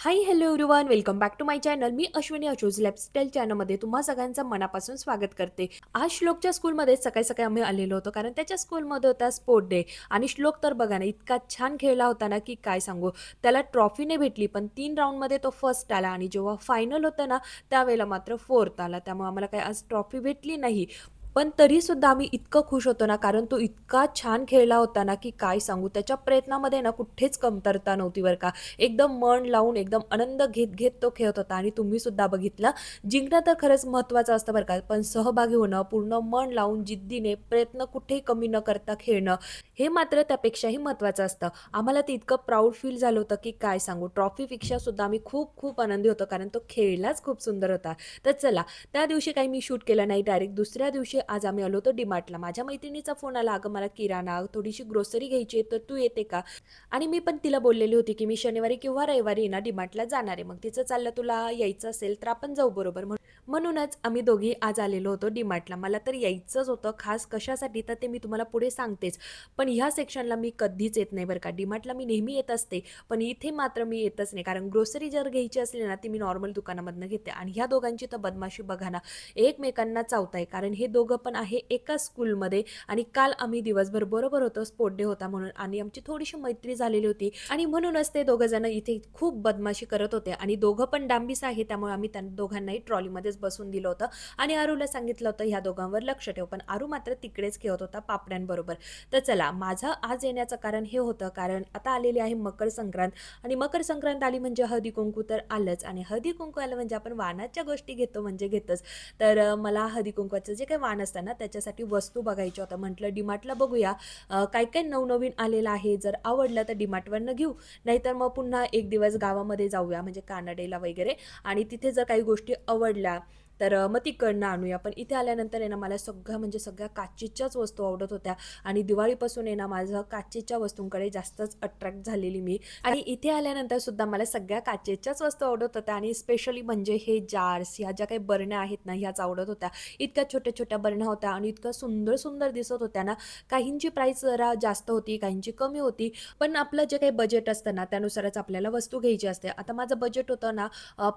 High hello everyone, welcome back to my channel. मी अश्विनी अचूज lifestyle चॅनलमध्ये तुम्हा सगळ्यांचं मनापासून स्वागत करते. आज श्लोकच्या स्कूलमध्ये सकाळी सकाळी आम्ही आलेलो होतो, कारण त्याच्या स्कूलमध्ये होता स्पोर्ट डे. आणि श्लोक तर बघा ना, इतका छान खेळला होता ना की काय सांगू. त्याला ट्रॉफी नाही भेटली, पण 3 राऊंडमध्ये तो फर्स्ट आला आणि जेव्हा फायनल होतं ना, त्यावेळेला मात्र फोर्थ आला. त्यामुळे आम्हाला काही आज ट्रॉफी भेटली नाही. पण तरीसुद्धा आम्ही इतकं खुश होतो ना, कारण तो इतका छान खेळला होता ना की काय सांगू. त्याच्या प्रयत्नामध्ये ना कुठेच कमतरता नव्हती बरं का. एकदम मन लावून, एकदम आनंद घेत-घेत तो खेळत होता आणि तुम्ही सुद्धा बघितलं. जिंकणं तर खरंच महत्त्वाचं असतं बरं का, पण सहभागी होणं, पूर्ण मन लावून जिद्दीने प्रयत्न कुठेही कमी न करता खेळणं, हे मात्र त्यापेक्षाही महत्त्वाचं असतं. आम्हाला ते इतकं प्राउड फील झालं होतं की काय सांगू. ट्रॉफीपेक्षा सुद्धा आम्ही खूप-खूप आनंदी होतो, कारण तो खेळलाच खूप सुंदर होता. तर चला, त्या दिवशी काही मी शूट केलं नाही. डायरेक्ट दुसऱ्या दिवशी आज आम्ही आलो होतो डी-मार्टला. माझ्या मैत्रिणीचा फोन आला, "अगं मला किराणा, थोडीशी ग्रोसरी घ्यायची आहे, तर तू येते का?" आणि मी पण तिला बोललेली होती की मी शनिवारी किंवा रविवारी ना डी-मार्टला जाणार आहे. मग तिचं चाललं, "तुला यायचं असेल तर आपण जाऊ बरोबर." म्हणूनच आम्ही दोघी आज आलेलो होतो डी-मार्टला. मला तर यायचंच होतं खास कशासाठी, तर ते मी तुम्हाला पुढे सांगतेच. पण ह्या सेक्शनला मी कधीच येत नाही बरं का. डी-मार्टला मी नेहमी येत असते, पण इथे मात्र मी येतच नाही. कारण ग्रोसरी जर घ्यायची असली ना, ती मी नॉर्मल दुकानामधनं घेते. आणि ह्या दोघांची तर बदमाशी बघा ना, एकमेकांना चावताय. कारण हे दोघं पण आहे एकाच स्कूलमध्ये. आणि काल आम्ही दिवसभर बरोबर होतो, स्पोर्ट डे होता म्हणून, आणि आमची थोडीशी मैत्री झालेली होती आणि म्हणूनच ते दोघं जण इथे खूप बदमाशी करत होते. आणि दोघं पण डांबीस आहे, त्यामुळे आम्ही त्या दोघांनाही ट्रॉलीमध्येच बसून दिलं होतं. आणि आरूला सांगितलं होतं ह्या दोघांवर लक्ष ठेव, पण आरू मात्र तिकडेच खेळत होता पापड्यांबरोबर. तर चला, माझं आज येण्याचं कारण हे होतं, कारण आता आलेली आहे मकर संक्रांत. आणि मकर संक्रांत आली म्हणजे हळदी कुंकू तर आलंच, आणि हळदी कुंकू आलं म्हणजे आपण वाणाच्या गोष्टी घेतो म्हणजे घेतोच. तर मला हळदी कुंकवाचं जे काही वाण असतं ना, त्याच्यासाठी वस्तू बघायच्या होत्या. म्हटलं डीमार्टला बघूया, काय काय नवनवीन आलेलं आहे. जर आवडलं तर डीमार्टवरनं घेऊ, नाहीतर मग पुन्हा एक दिवस गावामध्ये जाऊया, म्हणजे कानडेला वगैरे. आणि तिथे जर काही गोष्टी आवडल्या तर मग तिकडनं आणूया. पण इथे आल्यानंतर आहे ना, मला सगळं म्हणजे सगळ्या काचेच्याच वस्तू आवडत होत्या. आणि दिवाळीपासून आहे ना, माझं काचेच्या वस्तूंकडे जास्तच अट्रॅक्ट झालेली मी. आणि इथे आल्यानंतर सुद्धा मला सगळ्या काचेच्याच वस्तू आवडत होत्या. आणि स्पेशली म्हणजे हे जार्स, ह्या ज्या काही बरण्या आहेत ना, ह्याच आवडत होत्या. इतक्या छोट्या-छोट्या बरण्या होत्या आणि इतक्या सुंदर-सुंदर दिसत होत्या ना. काहींची प्राईस जरा जास्त होती, काहींची कमी होती. पण आपलं जे काही बजेट असतं ना, त्यानुसारच आपल्याला वस्तू घ्यायची असते. आता माझं बजेट होतं ना,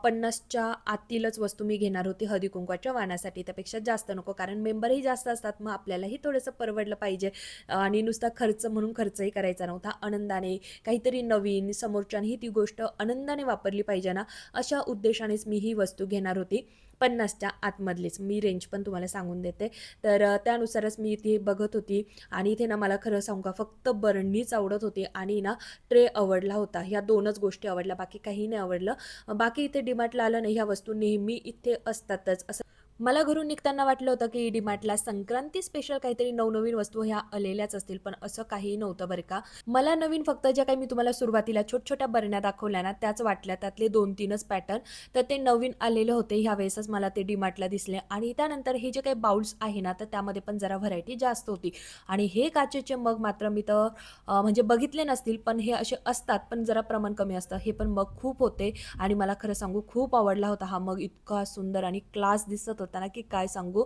50च्या आतीलच वस्तू मी घेणार होती हळदी कुंकवाच्या वाणासाठी. त्यापेक्षा जास्त नको, कारण मेंबरही जास्त असतात. मग आपल्यालाही थोडंसं परवडलं पाहिजे. आणि नुसता खर्च म्हणून खर्चही करायचा नव्हता. आनंदाने काहीतरी नवीन, समोरच्यानेही ती गोष्ट आनंदाने वापरली पाहिजे ना, अशा उद्देशानेच मी ही वस्तू घेणार होती. 50च्या आतमधलीच मी रेंज पण तुम्हाला सांगून देते. तर त्यानुसारच मी इथे बघत होती. आणि इथे ना, मला खरं सांगू का, फक्त बरणीच आवडत होती आणि ना, ट्रे आवडला होता. ह्या 2च गोष्टी आवडल्या, बाकी काही नाही आवडलं. बाकी इथे डीमार्टला आलं नाही, ह्या वस्तू नेहमी इथे असतातच. असं मला घरून निघताना वाटलं होतं की डीमार्टला संक्रांती स्पेशल काहीतरी नवनवीन वस्तू ह्या आलेल्याच असतील, पण असं काहीही नव्हतं बरं का. मला नवीन फक्त ज्या काही मी तुम्हाला सुरुवातीला छोट्या बरण्या दाखवल्या ना, त्याच वाटल्या. त्यातले 2-3च पॅटर्न तर ते नवीन आलेले होते. ह्या वेळेसच मला ते डीमार्टला दिसले. आणि त्यानंतर हे जे काही बाउल्स आहे ना, तर त्यामध्ये पण जरा व्हरायटी जास्त होती. आणि हे काचेचे मग मात्र मी तर म्हणजे बघितले नसतील, पण हे असे असतात, पण जरा प्रमाण कमी असतं. हे पण मग खूप होते. आणि मला खरं सांगू, खूप आवडला होता हा मग. इतका सुंदर आणि क्लास दिसत होता ना की काय सांगू.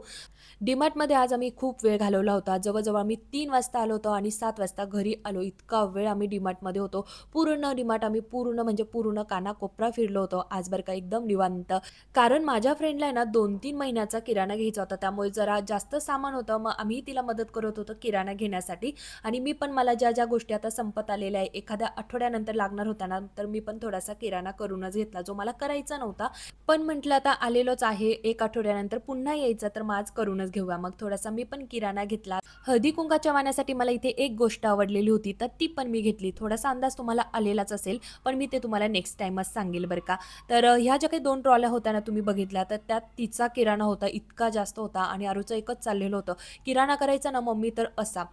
डीमार्टमध्ये आज आम्ही खूप वेळ घालवला होता. जवळ-जवळ आम्ही 3 वाजता आलो होतो आणि 7 वाजता घरी आलो. इतका वेळ आम्ही डीमार्टमध्ये होतो. पूर्ण डीमार्ट आम्ही पूर्ण म्हणजे पूर्ण कानाकोपरा फिरलो होतो आज बरं का, एकदम निवांत. कारण माझ्या फ्रेंडला आहे ना 2-3 महिन्याचा किराणा घ्यायचा होता. त्यामुळे जरा जास्त सामान होतं. मग आम्ही तिला मदत करत होतो किराणा घेण्यासाठी. आणि मी पण मला ज्या गोष्टी आता संपत आलेल्या आहे, एखाद्या आठवड्यानंतर लागणार होत्या ना, तर मी पण थोडासा किराणा करूनच घेतला, जो मला करायचा नव्हता. पण म्हटलं आता आलेलोच आहे, 1 आठवड्यानंतर पुन्हा यायचं, तर मग आज करूनच घेऊया. मग थोडासा मी पण किराणा घेतला. हळदी-कुंकाच्या वाणासाठी मला इथे एक गोष्ट आवडलेली होती, तर ती पण मी घेतली. थोडासा अंदाज तुम्हाला आलेलाच असेल, पण मी ते तुम्हाला नेक्स्ट टाईमच सांगेल बरं का. तर ह्या ज्या काही 2 ट्रॉल्या होत्या ना, तुम्ही बघितल्या, तर त्यात तिचा किराणा होता, इतका जास्त होता. आणि आरूचं एकच चाललेलं होतं, किराणा करायचा ना मम्मी तर असा.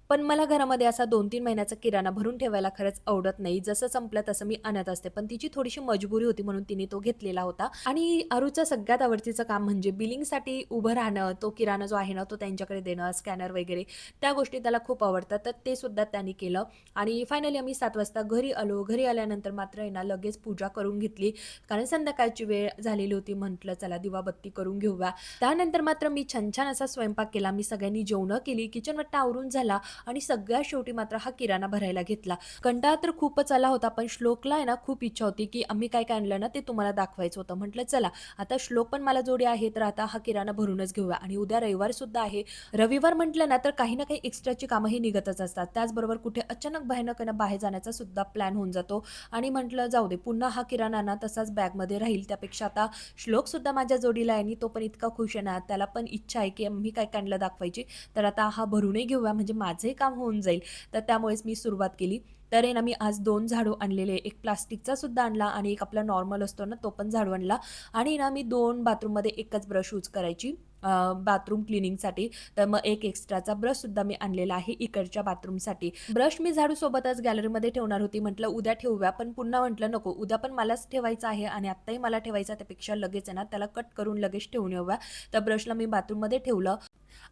पण मला घरामध्ये असा 2-3 महिन्याचा किराणा भरून ठेवायला खरंच आवडत नाही. जसं संपलं तसं मी आणत असते. पण तिची थोडीशी मजबुरी होती म्हणून तिने तो घेतलेला होता. आणि आरूचं सगळ्यात आवडतीचं काम म्हणजे बिलिंगसाठी उभं राहणं, तो किराणा जो आहे ना, तो त्यांच्याकडे देणं, स्कॅनर वगैरे त्या गोष्टी त्याला खूप आवडतात. तर ते सुद्धा त्याने केलं. आणि फायनली आम्ही 7 वाजता घरी आलो. घरी आल्यानंतर मात्र आहे ना, लगेच पूजा करून घेतली. कारण संध्याकाळची वेळ झालेली होती. म्हटलं चला दिवाबत्ती करून घेऊया. त्यानंतर मात्र मी छान-छान असा स्वयंपाक केला. मी सगळ्यांनी जेवणं केली. किचन वट्टा आवरून झाला. आणि सगळ्यात शेवटी मात्र हा किराणा भरायला घेतला. कंटाळा तर खूपच आला होता, पण श्लोकला आहे ना खूप इच्छा होती, की आम्ही काय-काय आणलं ना ते तुम्हाला दाखवायचं होतं. म्हटलं चला, आता श्लोक पण मला जोडी आहे, तर आता हा किराणा भरूनच घेऊया आणि उद्या रविवारसुद्धा आहे. रविवार म्हटलं ना, तर काही ना काही एक्स्ट्राची कामंही निघतच असतात. त्याचबरोबर कुठे अचानक भयानक आहे ना बाहेर जाण्याचा सुद्धा प्लॅन होऊन जातो आणि म्हटलं जाऊ दे, पुन्हा हा किराणा ना तसाच बॅगमध्ये राहील. त्यापेक्षा आता श्लोकसुद्धा माझ्या जोडीला आहे आणि तो पण इतका खुश आहे ना, त्याला पण इच्छा आहे, की मी काय-काय आणलं दाखवायची. तर आता हा भरूनही घेऊया म्हणजे माझंही काम होऊन जाईल. तर त्यामुळेच मी सुरुवात केली. तर आहे ना, मी आज 2 झाडू आणलेले. एक प्लास्टिकचा सुद्धा आणला आणि एक आपला नॉर्मल असतो ना, तो पण झाडू आणला आणि ना मी 2 बाथरूममध्ये एकच ब्रश यूज करायची बाथरूम क्लिनिंगसाठी. तर मग एक एक्स्ट्राचा ब्रशसुद्धा मी आणलेला आहे इकडच्या बाथरूमसाठी. ब्रश मी झाडूसोबतच गॅलरीमध्ये ठेवणार होती. म्हटलं उद्या ठेवूया, पण पुन्हा म्हटलं नको, उद्या पण मलाच ठेवायचा आहे आणि आत्ताही मला ठेवायचा त्यापेक्षा लगेच आहे ना, त्याला कट करून लगेच ठेवून येऊया. तर ब्रशला मी बाथरूममध्ये ठेवलं.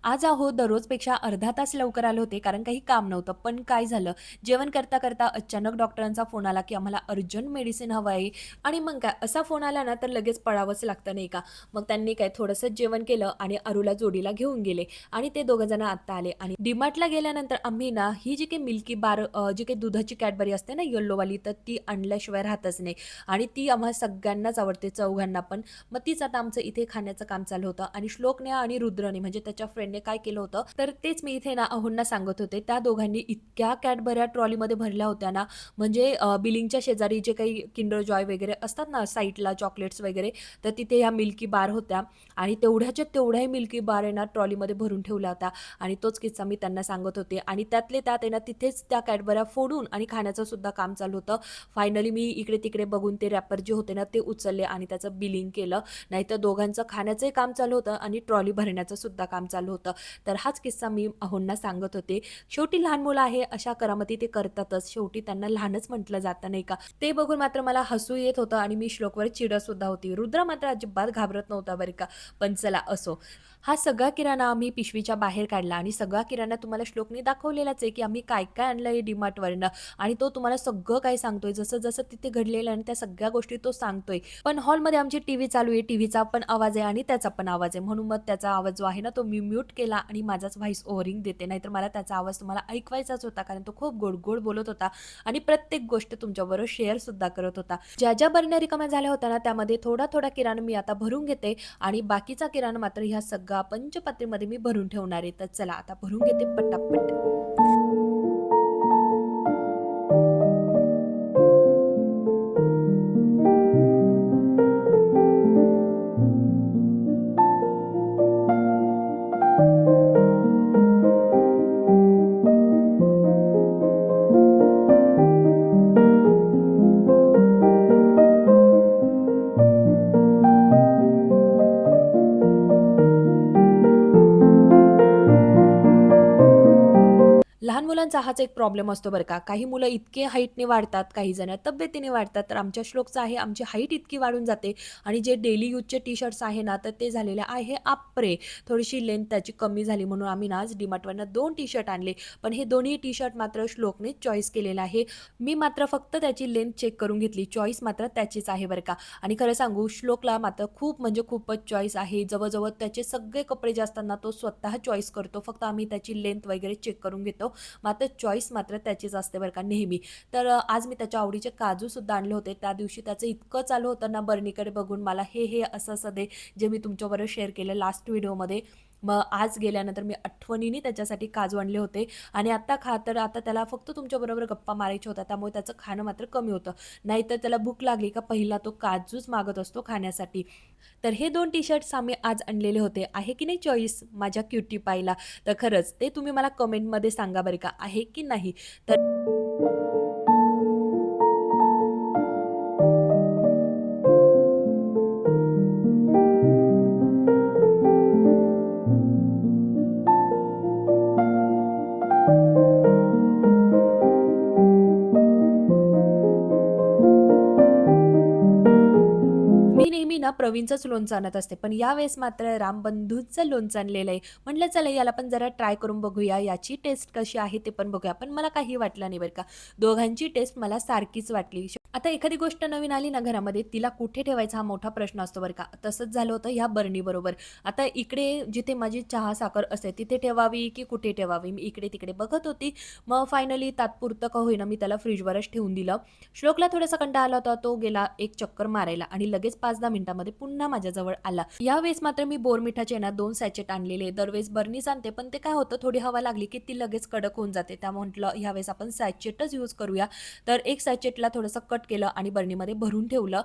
आज अहो दररोजपेक्षा अर्धा तास लवकर आले होते कारण काही काम नव्हतं. पण काय झालं, जेवण करता-करता अचानक डॉक्टरांचा फोन आला, की आम्हाला अर्जंट मेडिसिन हवं आहे आणि मग काय असा फोन आला ना, तर लगेच पळावंच लागतं नाही का. मग त्यांनी काय थोडंसं जेवण केलं आणि अरूला जोडीला घेऊन गेले आणि ते दोघं जण आत्ता आले आणि DMartला गेल्यानंतर आम्ही ना ही जी काही मिल्की बार जी काही दुधाची कॅडबरी असते ना येल्लोवाली, तर ती आणल्याशिवाय राहतच नाही आणि ती आम्हा सगळ्यांनाच आवडते, चौघांना पण. मग तीच आता आमचं इथे खाण्याचं काम चालू होतं आणि श्लोकने आणि रुद्रने म्हणजे त्याच्या फ्रेंडने काय केलं होतं, तर तेच मी इथे ना अहोंना सांगत होते. त्या दोघांनी इतक्या कॅडबऱ्या ट्रॉलीमध्ये भरल्या होत्या ना, म्हणजे बिलिंगच्या शेजारी जे काही किंडर जॉय वगैरे असतात ना साईडला चॉकलेट्स वगैरे, तर तिथे ह्या मिल्की बार होत्या आणि तेवढ्याच्या तेवढ्याही मिल्की बार आहे ना ट्रॉलीमध्ये भरून ठेवल्या होत्या आणि तोच किस्सा मी त्यांना सांगत होते आणि त्यातले त्यात आहे ना तिथेच त्या कॅडबऱ्या फोडून आणि खाण्याचं सुद्धा काम चालू होतं. फायनली मी इकडे-तिकडे बघून ते रॅपर जे होते ना ते उचलले आणि त्याचं बिलिंग केलं. नाहीतर दोघांचं खाण्याचंही काम चालू होतं आणि ट्रॉली भरण्याचं सुद्धा काम चालू होतं. तर हाच किस्सा मी अहोंना सांगत होते. शेवटी लहान मुलं आहे, अशा करामती ते करतातच. शेवटी त्यांना लहानच म्हटलं जातं नाही का. ते बघून मात्र मला हसू येत होतं आणि मी श्लोकवर चिडत सुद्धा होती. रुद्र मात्र अजिबात घाबरत नव्हता बरं का. पण चला असो. हा सगळा किराणा आम्ही पिशवीच्या बाहेर काढला आणि सगळा किराणा तुम्हाला श्लोकने दाखवलेलाच आहे, की आम्ही काय-काय आणलंय DMartवरनं आणि तो तुम्हाला सगळं काही सांगतोय. जसं-जसं तिथे घडलेलं आहे आणि त्या सगळ्या गोष्टी तो सांगतोय. पण हॉलमध्ये आमची टीव्ही चालू आहे. टीव्हीचा पण आवाज आहे आणि त्याचा पण आवाज आहे. म्हणून मग त्याचा आवाज जो आहे ना, तो मी म्यूट केला आणि माझाच व्हॉईस ओव्हरिंग देते. नाहीतर मला त्याचा आवाज तुम्हाला ऐकवायचाच होता. कारण तो खूप गोड-गोड बोलत होता आणि प्रत्येक गोष्ट तुमच्याबरोबर शेअर सुद्धा करत होता. ज्या-ज्या बरण्या रिकाम्या झाल्या होत्या ना, त्यामध्ये थोडा-थोडा किराणा मी आता भरून घेते आणि बाकीचा किराणा मात्र ह्या सगळ्या पंचपात्रेमध्ये मी भरून ठेवणार आहे. तर चला आता भरून घेते पटापट. लहान मुलांचा हाच एक प्रॉब्लेम असतो बरं का. काही मुलं इतके हाईटने वाढतात, काही जण तब्येतीने वाढतात. तर आमच्या श्लोकचं आहे, आमची हाईट इतकी वाढून जाते आणि जे डेली यूजचे टी-शर्ट्स आहे ना, तर ते झालेले आहे आपरे. थोडीशी लेंथ त्याची कमी झाली म्हणून आम्ही ना आज DMartवरनं 2 टी-शर्ट आणले. पण हे दोन्ही टी-शर्ट मात्र श्लोकनेच चॉईस केलेलं आहे. मी मात्र फक्त त्याची लेंथ चेक करून घेतली. चॉईस मात्र त्याचीच आहे बरं का. आणि खरं सांगू श्लोकला मात्र खूप म्हणजे खूपच चॉईस आहे. जवळ त्याचे सगळे कपडे जे असतात ना, तो स्वतः चॉईस करतो. फक्त आम्ही त्याची लेंथ वगैरे चेक करून घेतो. मात्र चॉईस मात्र त्याचीच असते बरं का नेहमी. तर आज मी त्याच्या आवडीचे काजूसुद्धा आणले होते. त्या दिवशी त्याचं इतकं चालू होतं ना बर्नीकडे बघून मला हे असं-असं दे, जे मी तुमच्याबरोबर शेअर केलं लास्ट व्हिडिओमध्ये. मग आज गेल्यानंतर मी आठवणीने त्याच्यासाठी काजू आणले होते आणि आत्ता खा तर आता त्याला फक्त तुमच्याबरोबर गप्पा मारायच्या होत्या. त्यामुळे त्याचं खाणं मात्र कमी होतं. नाहीतर त्याला भूक लागली का पहिला तो काजूच मागत असतो खाण्यासाठी. तर हे 2 टी-शर्ट्स आम्ही आज आणलेले होते. आहे की नाही चॉईस माझ्या क्युटी पाईला? तर खरंच ते तुम्ही मला कमेंटमध्ये सांगा बरं का, आहे की नाही? तर मी नेहमी ना प्रवीणचंच लोणचं आणत असते. पण यावेळेस मात्र रामबंधूचं लोणचं आणलेलं आहे. म्हटलं चला याला पण जरा ट्राय करून बघूया, याची टेस्ट कशी आहे ते पण बघूया. पण मला काही वाटलं नाही बरं का. दोघांची टेस्ट मला सारखीच वाटली. आता एखादी गोष्ट नवीन आली ना घरामध्ये, तिला कुठे ठेवायचा हा मोठा प्रश्न असतो बरं का. तसंच झालं होतं ह्या बरणीबरोबर. आता इकडे जिथे माझी चहा साखर असते तिथे ठेवावी की कुठे ठेवावी, मी इकडे-तिकडे बघत होती. मग फायनली तात्पुरतं का होईना मी त्याला फ्रिजवरच ठेवून दिलं. श्लोकला थोडासा कंटाळा आला होता. तो गेला एक चक्कर मारायला आणि लगेच 5-10 मिनिटांमध्ये पुन्हा माझ्याजवळ आला. यावेळेस मात्र मी बोरमिठाचे ना 2 सॅचेट आणलेले. दरवेळेस बरणीच आणते, पण ते काय होतं थोडी हवा लागली की ती लगेच कडक होऊन जाते. त्यामुळे म्हटलं ह्यावेळेस आपण सॅचेटच यूज करूया. तर एक सॅचेटला थोडंसं कट केलं आणि बरणीमध्ये भरून ठेवलं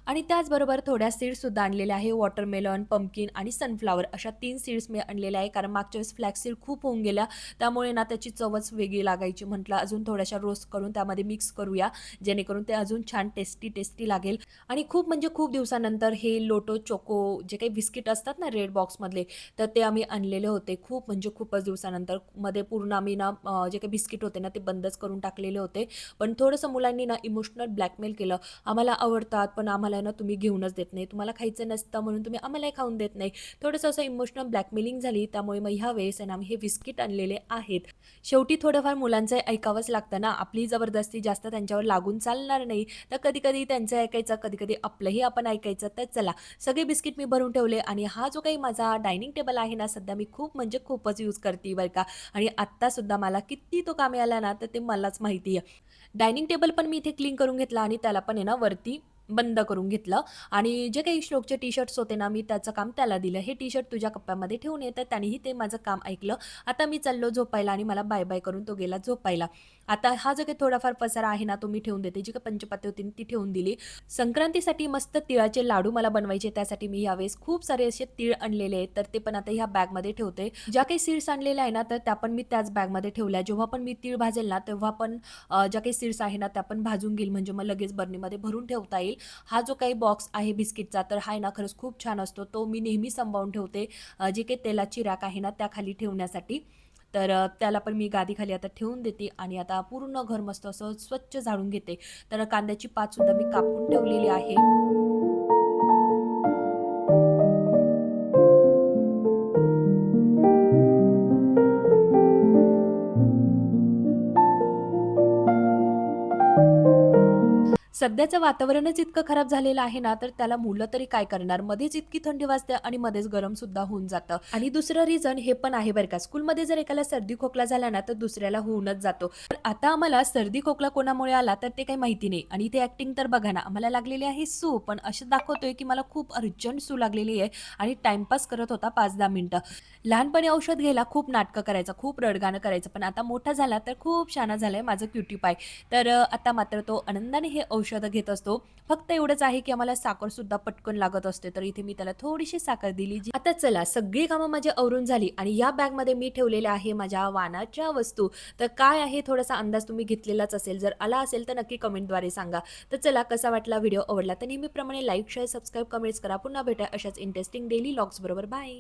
आणि त्याचबरोबर थोड्या सीड्ससुद्धा आणलेल्या आहे. वॉटरमेलन, पंपकिन आणि सनफ्लॉवर अशा 3 सीड्स मी आणलेल्या आहे. कारण मागच्या वेळेस फ्लॅक्स सीड खूप होऊन गेल्या. त्यामुळे ना त्याची चवच वेगळी लागायची. म्हटलं अजून थोड्याशा रोस्ट करून त्यामध्ये मिक्स करूया, जेणेकरून ते अजून छान टेस्टी लागेल. आणि खूप म्हणजे खूप दिवसानंतर हे लोटो चोको जे काही बिस्किट असतात ना रेड बॉक्समधले, तर ते आम्ही आणलेले होते. खूप म्हणजे खूपच दिवसानंतर. मध्ये पूर्ण आम्ही ना जे काही बिस्किट होते ना ते बंदच करून टाकलेले होते. पण थोडंसं मुलांनी ना इमोशनल ब्लॅकमेल केलं. आम्हाला आवडतात, पण आम्हाला ना तुम्ही घेऊनच देत नाही. तुम्हाला खायचं नसतं म्हणून तुम्ही आम्हालाही खाऊन देत नाही. थोडंसं असं इमोशनल ब्लॅकमेलिंग झाली. त्यामुळे मग ह्या वेळेस आहे ना आम्ही हे बिस्किट आणलेले आहेत. शेवटी थोडंफार मुलांचं ऐकावंच लागतं ना. आपली जबरदस्ती जास्त त्यांच्यावर लागून चालणार नाही. तर कधी-कधी त्यांचं ऐकायचं, कधी-कधी आपलंही आपण ऐकायचं. तर चला, सगळे बिस्किट मी भरून ठेवले आणि हा जो काही माझा डायनिंग टेबल आहे ना, सध्या मी खूप म्हणजे खूपच यूज करते बरं का. आणि आत्तासुद्धा मला किती तो कामी आला ना, तर ते मलाच माहिती आहे. डायनिंग टेबल पण मी इथे क्लीन करून घेतला आणि त्याला पण आहे ना वरती बंद करून घेतलं आणि जे काही श्लोकचे टी-शर्ट्स होते ना, मी त्याचं काम त्याला दिलं. "हे टी-शर्ट तुझ्या कप्प्यामध्ये ठेवून ये." तर त्यानेही ते माझं काम ऐकलं. आता मी चाललो झोपायला आणि मला बाय-बाय करून तो गेला झोपायला. आता हा जो काही थोडाफार पसारा आहे ना, तो मी ठेवून देते. जी काही पंचपात्य होती ती ठेवून दिली. संक्रांतीसाठी मस्त तिळाचे लाडू मला बनवायचे. त्यासाठी मी यावेळेस खूप सारे असे तीळ आणलेले आहेत. तर ते पण आता ह्या बॅगमध्ये ठेवते. ज्या काही सीड्स आणलेल्या आहे ना, तर त्या पण मी त्याच बॅगमध्ये ठेवल्या. जेव्हा पण मी तीळ भाजेल ना, तेव्हा पण ज्या काही सीड्स आहे ना, त्या पण भाजून घेईल. म्हणजे मग लगेच बरणीमध्ये भरून ठेवता येईल. हा जो काही बॉक्स आहे बिस्किटचा, तर हा आहे ना खरंच खूप छान असतो. तो मी नेहमी सांभाळून ठेवते. जी काही तेलाची रॅक आहे ना, त्याखाली ठेवण्यासाठी. तर त्याला पण मी गादीखाली आता ठेवून देते आणि आता पूर्ण घर मस्त असं स्वच्छ झाडून घेते. तर कांद्याची पातसुद्धा मी कापून ठेवलेली आहे. सध्याचं वातावरणच इतकं खराब झालेलं आहे ना, तर त्याला मुलं तरी काय करणार? मध्येच इतकी थंडी वाजते आणि मध्येच गरम सुद्धा होऊन जातं. आणि दुसरं रिझन हे पण आहे बरं का, स्कूलमध्ये जर एकाला सर्दी खोकला झाला ना, तर दुसऱ्याला होऊनच जातो. तर आता आम्हाला सर्दी खोकला कोणामुळे आला तर ते काही माहिती नाही. आणि इथे ॲक्टिंग तर बघा ना, आम्हाला लागलेली आहे सू, पण असं दाखवतोय की मला खूप अर्जंट सू लागलेली आहे आणि टाईमपास करत होता 5-10 मिनिटं. लहानपणी औषध घ्यायला खूप नाटकं करायचं, खूप रडगाणं करायचं, पण आता मोठा झाला तर खूप शहाणा झालाय माझं क्युटी पाय. तर आता मात्र तो आनंदाने हे औषधं घेत असतो. फक्त एवढंच आहे की आम्हाला साखरसुद्धा पटकन लागत असते. तर इथे मी त्याला थोडीशी साखर दिली. आता चला सगळी कामं माझी आवरून झाली आणि या बॅगमध्ये मी ठेवलेल्या आहे माझ्या वाणाच्या वस्तू. तर काय आहे थोडासा अंदाज तुम्ही घेतलेलाच असेल. जर आला असेल तर नक्की कमेंटद्वारे सांगा. तर चला कसा वाटला व्हिडिओ आवडला तर नेहमीप्रमाणे लाईक, शेअर, सबस्क्राईब, कमेंट्स करा. पुन्हा भेटा अशाच इंटरेस्टिंग डेली व्लॉग्स बरोबर. बाय.